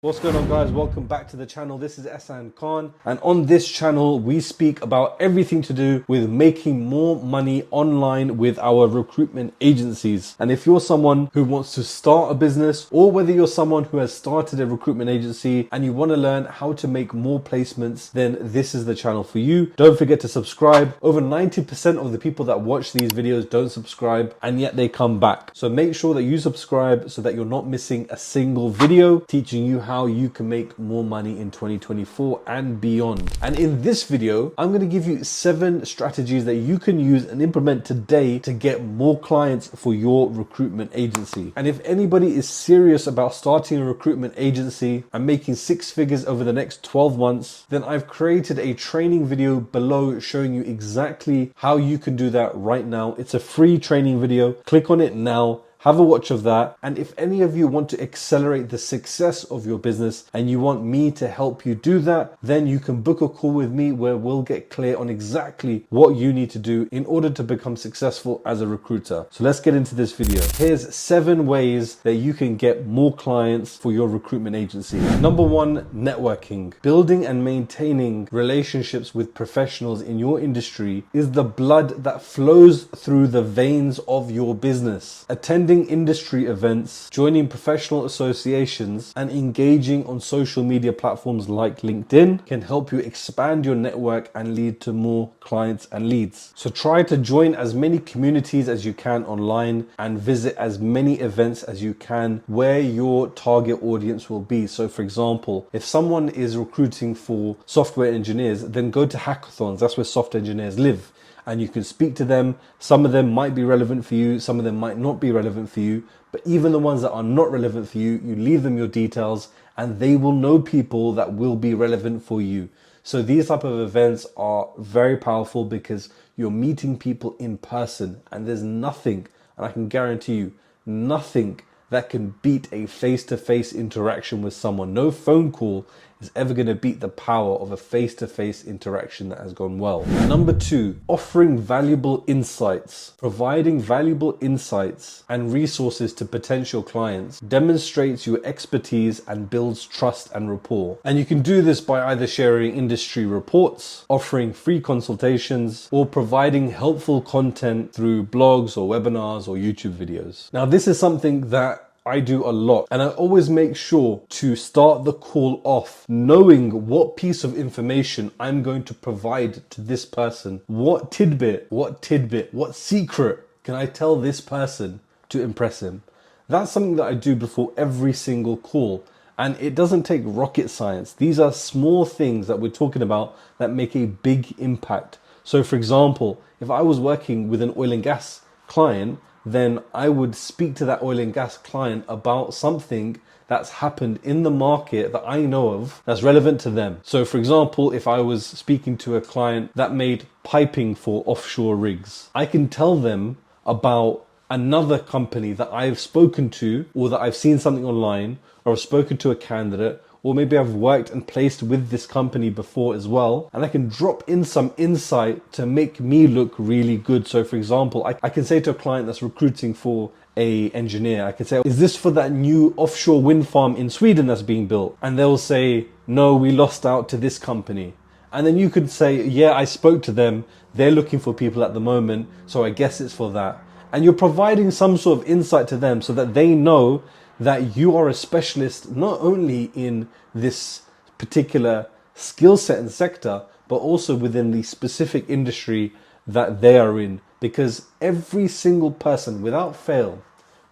What's going on, guys? Welcome back to the channel. This is Ehsan Khan, and on this channel we speak about everything to do with making more money online with our recruitment agencies. And if you're someone who wants to start a business, or whether you're someone who has started a recruitment agency and you want to learn how to make more placements, then this is the channel for you. Don't forget to subscribe. Over 90% of the people that watch these videos don't subscribe, and yet they come back. So make sure that you subscribe so that you're not missing a single video teaching you how you can make more money in 2024 and beyond. And in this video, I'm going to give you 7 strategies that you can use and implement today to get more clients for your recruitment agency. And if anybody is serious about starting a recruitment agency and making 6 figures over the next 12 months, then I've created a training video below showing you exactly how you can do that right now. It's a free training video. Click on it now. Have a watch of that. And if any of you want to accelerate the success of your business and you want me to help you do that, then you can book a call with me where we'll get clear on exactly what you need to do in order to become successful as a recruiter. So let's get into this video. Here's 7 ways that you can get more clients for your recruitment agency. Number 1, networking. Building and maintaining relationships with professionals in your industry is the blood that flows through the veins of your business. Attending industry events, joining professional associations, and engaging on social media platforms like LinkedIn can help you expand your network and lead to more clients and leads. So try to join as many communities as you can online and visit as many events as you can where your target audience will be. So for example, if someone is recruiting for software engineers, then go to hackathons. That's where software engineers live. And you can speak to them. Some of them might be relevant for you, some of them might not be relevant for you, but even the ones that are not relevant for you, you leave them your details and they will know people that will be relevant for you. So these type of events are very powerful because you're meeting people in person, and there's nothing, and I can guarantee you, nothing that can beat a face-to-face interaction with someone. No phone call is ever going to beat the power of a face-to-face interaction that has gone well. Number 2, offering valuable insights. Providing valuable insights and resources to potential clients demonstrates your expertise and builds trust and rapport. And you can do this by either sharing industry reports, offering free consultations, or providing helpful content through blogs or webinars or YouTube videos. Now, this is something that I do a lot, and I always make sure to start the call off knowing what piece of information I'm going to provide to this person. What tidbit, what secret can I tell this person to impress him? That's something that I do before every single call, and it doesn't take rocket science. These are small things that we're talking about that make a big impact. So for example, if I was working with an oil and gas client, then I would speak to that oil and gas client about something that's happened in the market that I know of that's relevant to them. So for example, if I was speaking to a client that made piping for offshore rigs, I can tell them about another company that I've spoken to, or that I've seen something online, or I've spoken to a candidate, or maybe I've worked and placed with this company before as well, and I can drop in some insight to make me look really good. So for example, I can say to a client that's recruiting for a engineer, I can say, is this for that new offshore wind farm in Sweden that's being built? And they'll say, no, we lost out to this company. And then you could say, yeah, I spoke to them, they're looking for people at the moment, so I guess it's for that. And you're providing some sort of insight to them so that they know that you are a specialist not only in this particular skill set and sector, but also within the specific industry that they are in. Because every single person, without fail,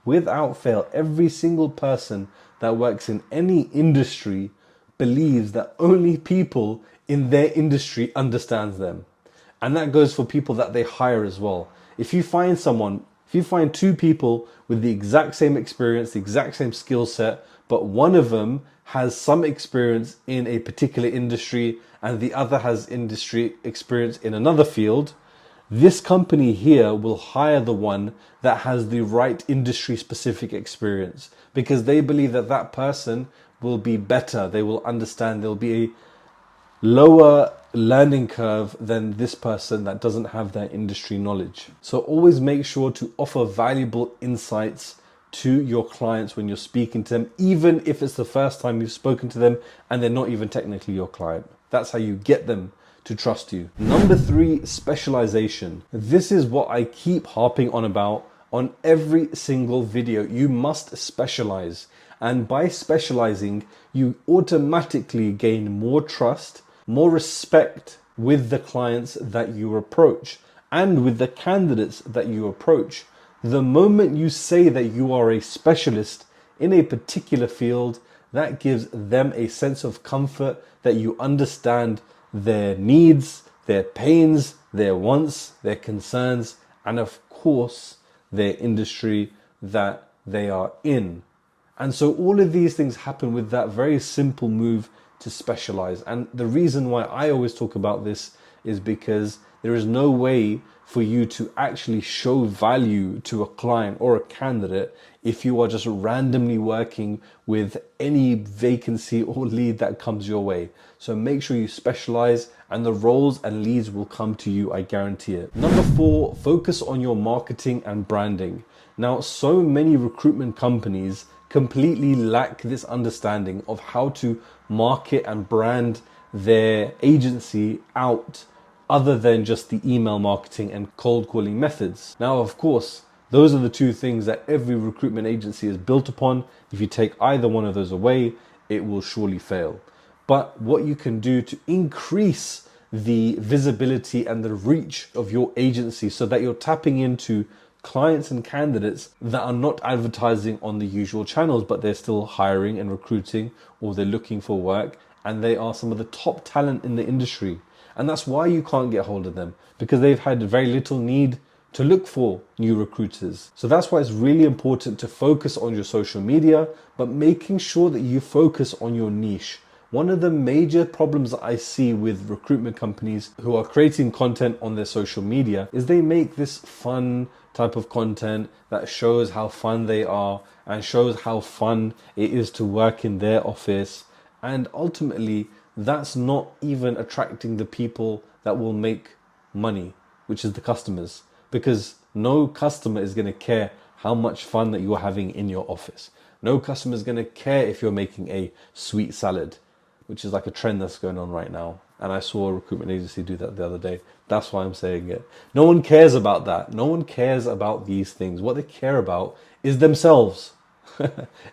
every single person that works in any industry believes that only people in their industry understands them. And that goes for people that they hire as well. If you find 2 people with the exact same experience, the exact same skill set, but one of them has some experience in a particular industry and the other has industry experience in another field, this company here will hire the one that has the right industry specific experience, because they believe that that person will be better. They will understand. There'll be a lower learning curve than this person that doesn't have that industry knowledge. So always make sure to offer valuable insights to your clients when you're speaking to them, even if it's the first time you've spoken to them and they're not even technically your client. That's how you get them to trust you. Number 3, specialization. This is what I keep harping on about on every single video. You must specialize. And by specializing, you automatically gain more trust, more respect with the clients that you approach and with the candidates that you approach. The moment you say that you are a specialist in a particular field, that gives them a sense of comfort that you understand their needs, their pains, their wants, their concerns, and of course, their industry that they are in. And so all of these things happen with that very simple move to specialize. And the reason why I always talk about this is because there is no way for you to actually show value to a client or a candidate if you are just randomly working with any vacancy or lead that comes your way. So make sure you specialize and the roles and leads will come to you, I guarantee it. Number 4, focus on your marketing and branding. Now, so many recruitment companies completely lack this understanding of how to market and brand their agency out other than just the email marketing and cold calling methods. Now, of course, those are the two things that every recruitment agency is built upon. If you take either one of those away, it will surely fail. But what you can do to increase the visibility and the reach of your agency so that you're tapping into clients and candidates that are not advertising on the usual channels, but they're still hiring and recruiting, or they're looking for work, and they are some of the top talent in the industry. And that's why you can't get hold of them, because they've had very little need to look for new recruiters. So that's why it's really important to focus on your social media, but making sure that you focus on your niche. One of the major problems that I see with recruitment companies who are creating content on their social media is they make this fun type of content that shows how fun they are and shows how fun it is to work in their office. And ultimately, that's not even attracting the people that will make money, which is the customers, because no customer is going to care how much fun that you're having in your office. No customer is going to care if you're making a sweet salad, which is like a trend that's going on right now. And I saw a recruitment agency do that the other day. That's why I'm saying it. No one cares about that. No one cares about these things. What they care about is themselves.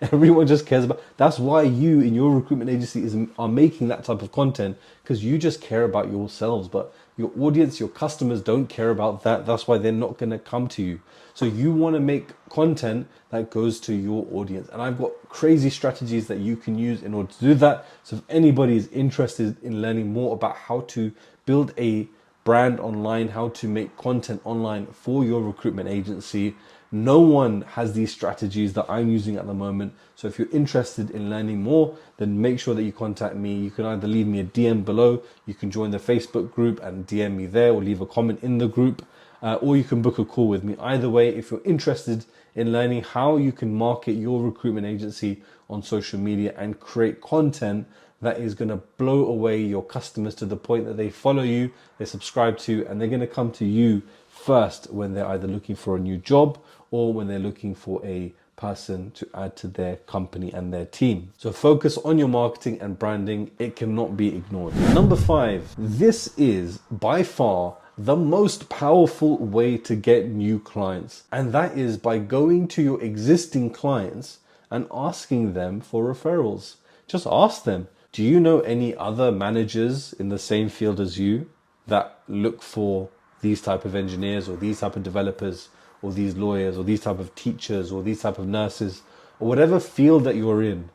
Everyone just cares about. That's why you in your recruitment agency are making that type of content, because you just care about yourselves. But your audience, your customers don't care about that. That's why they're not going to come to you. So you want to make content that goes to your audience. And I've got crazy strategies that you can use in order to do that. So if anybody is interested in learning more about how to build a brand online, how to make content online for your recruitment agency, no one has these strategies that I'm using at the moment. So if you're interested in learning more, then make sure that you contact me. You can either leave me a DM below, you can join the Facebook group and DM me there, or leave a comment in the group, or you can book a call with me. Either way, if you're interested in learning how you can market your recruitment agency on social media and create content that is going to blow away your customers to the point that they follow you, they subscribe to you, and they're going to come to you first when they're either looking for a new job or when they're looking for a person to add to their company and their team. So focus on your marketing and branding. It cannot be ignored. Number 5, this is by far the most powerful way to get new clients. And that is by going to your existing clients and asking them for referrals. Just ask them, do you know any other managers in the same field as you that look for these type of engineers or these type of developers or these lawyers or these type of teachers or these type of nurses or whatever field that you're in?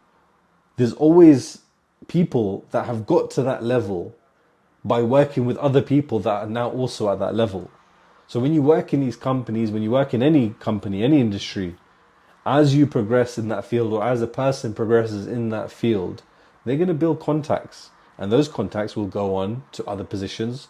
There's always people that have got to that level by working with other people that are now also at that level. So when you work in these companies, when you work in any company, any industry, as you progress in that field or as a person progresses in that field, they're going to build contacts, and those contacts will go on to other positions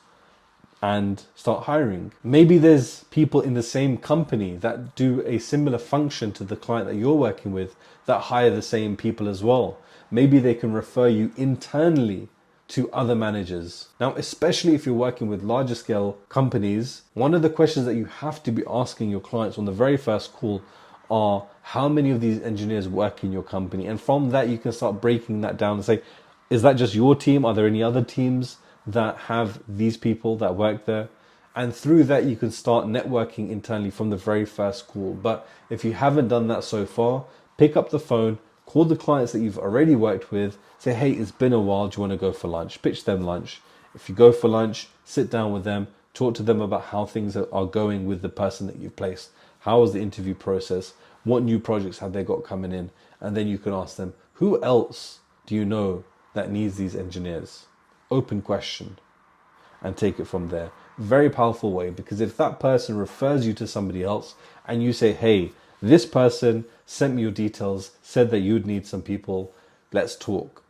and start hiring. Maybe there's people in the same company that do a similar function to the client that you're working with that hire the same people as well. Maybe they can refer you internally to other managers. Now, especially if you're working with larger scale companies, one of the questions that you have to be asking your clients on the very first call are how many of these engineers work in your company. And from that, you can start breaking that down and say, is that just your team? Are there any other teams that have these people that work there? And through that, you can start networking internally from the very first call. But if you haven't done that so far, pick up the phone, call the clients that you've already worked with, say, hey, it's been a while, do you want to go for lunch? Pitch them lunch. If you go for lunch, sit down with them, talk to them about how things are going with the person that you've placed. How was the interview process? What new projects have they got coming in? And then you can ask them, who else do you know that needs these engineers? Open question, and take it from there. Very powerful way, because if that person refers you to somebody else and you say, hey, this person sent me your details, said that you'd need some people, let's talk.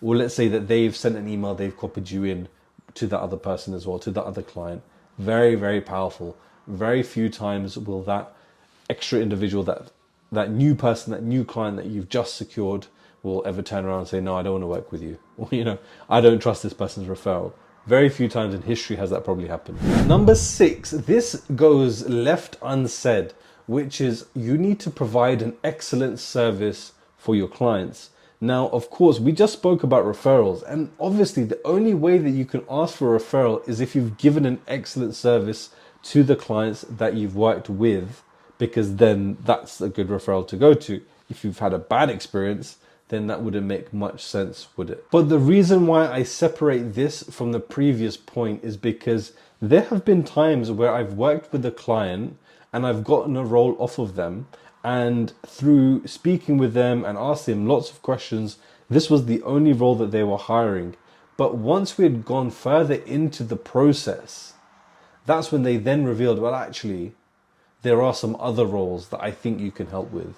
Or let's say that they've sent an email, they've copied you in to the other person as well, to the other client. Very, very powerful. Very few times will that extra individual, that new person, that new client that you've just secured will ever turn around and say, no, I don't want to work with you. Or, I don't trust this person's referral. Very few times in history has that probably happened. Number 6, this goes left unsaid, which is you need to provide an excellent service for your clients. Now, of course, we just spoke about referrals, and obviously the only way that you can ask for a referral is if you've given an excellent service to the clients that you've worked with, because then that's a good referral to go to. If you've had a bad experience, then that wouldn't make much sense, would it? But the reason why I separate this from the previous point is because there have been times where I've worked with a client and I've gotten a role off of them, and through speaking with them and asking them lots of questions, this was the only role that they were hiring. But once we had gone further into the process, that's when they then revealed, well, actually, there are some other roles that I think you can help with.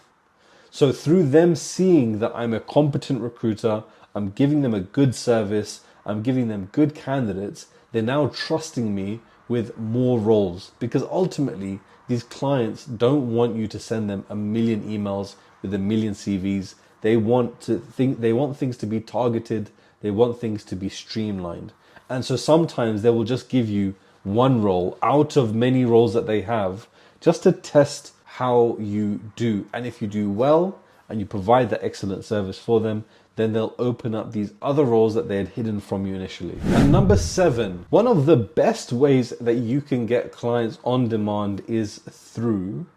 So through them seeing that I'm a competent recruiter, I'm giving them a good service, I'm giving them good candidates, they're now trusting me with more roles, because ultimately these clients don't want you to send them a million emails with a million CVs. They want things to be targeted. They want things to be streamlined. And so sometimes they will just give you one role out of many roles that they have, just to test how you do. And if you do well and you provide that excellent service for them, then they'll open up these other roles that they had hidden from you initially. And number 7, one of the best ways that you can get clients on demand is through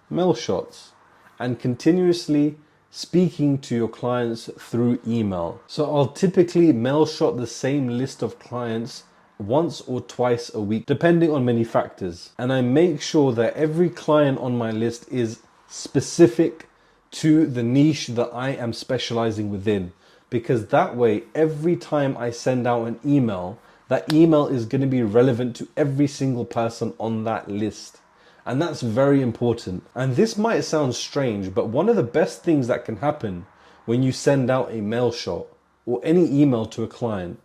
mail shots and continuously speaking to your clients through email. So I'll typically mail shot the same list of clients once or twice a week, depending on many factors. And I make sure that every client on my list is specific to the niche that I am specializing within, because that way, every time I send out an email, that email is going to be relevant to every single person on that list. And that's very important. And this might sound strange, but one of the best things that can happen when you send out a mail shot or any email to a client,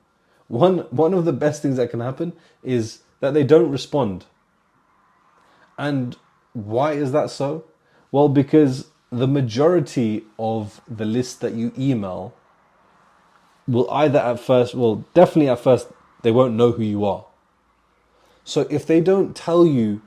one of the best things that can happen is that they don't respond. And why is that so? Well, because the majority of the list that you email will definitely at first, they won't know who you are. So if they don't tell you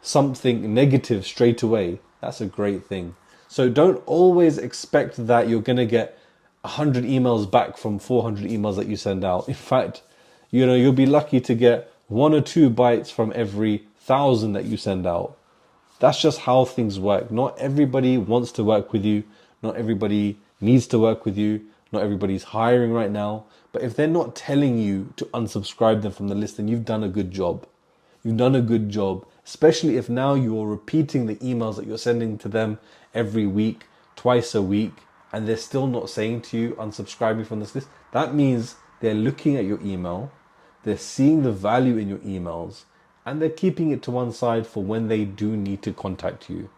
something negative straight away, that's a great thing. So don't always expect that you're going to get 100 emails back from 400 emails that you send out. In fact, you'll be lucky to get 1 or 2 bites from every 1,000 that you send out. That's just how things work. Not everybody wants to work with you. Not everybody needs to work with you. Not everybody's hiring right now. But if they're not telling you to unsubscribe them from the list, then you've done a good job. You've done a good job, especially if now you're repeating the emails that you're sending to them every week, twice a week, and they're still not saying to you, unsubscribe me from this list. That means they're looking at your email, they're seeing the value in your emails, and they're keeping it to one side for when they do need to contact you.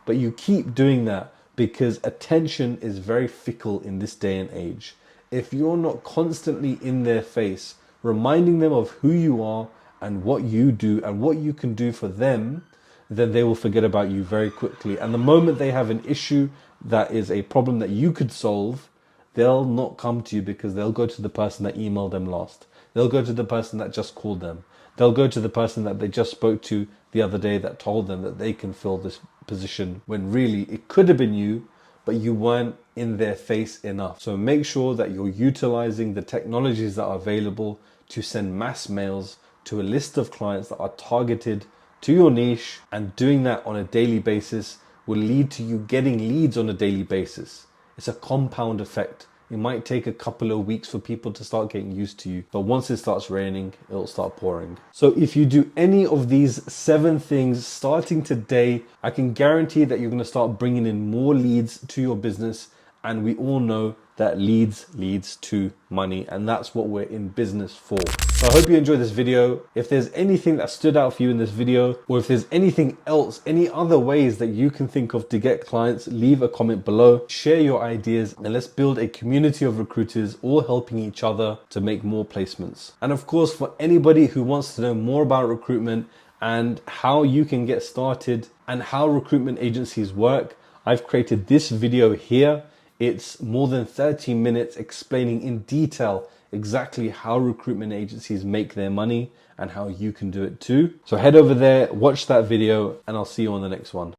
But you keep doing that because attention is very fickle in this day and age. If you're not constantly in their face, reminding them of who you are and what you do and what you can do for them, then they will forget about you very quickly. And the moment they have an issue that is a problem that you could solve, they'll not come to you because they'll go to the person that emailed them last. They'll go to the person that just called them. They'll go to the person that they just spoke to the other day that told them that they can fill this position, when really it could have been you, but you weren't in their face enough. So make sure that you're utilizing the technologies that are available to send mass mails to a list of clients that are targeted to your niche, and doing that on a daily basis will lead to you getting leads on a daily basis. It's a compound effect. It might take a couple of weeks for people to start getting used to you, but once it starts raining, it'll start pouring. So if you do any of these 7 things starting today, I can guarantee that you're going to start bringing in more leads to your business. And we all know that leads to money, and that's what we're in business for. So I hope you enjoyed this video. If there's anything that stood out for you in this video, or if there's anything else, any other ways that you can think of to get clients, leave a comment below, share your ideas, and let's build a community of recruiters all helping each other to make more placements. And of course, for anybody who wants to know more about recruitment and how you can get started and how recruitment agencies work, I've created this video here. It's more than 30 minutes explaining in detail exactly how recruitment agencies make their money and how you can do it too. So head over there, watch that video, and I'll see you on the next one.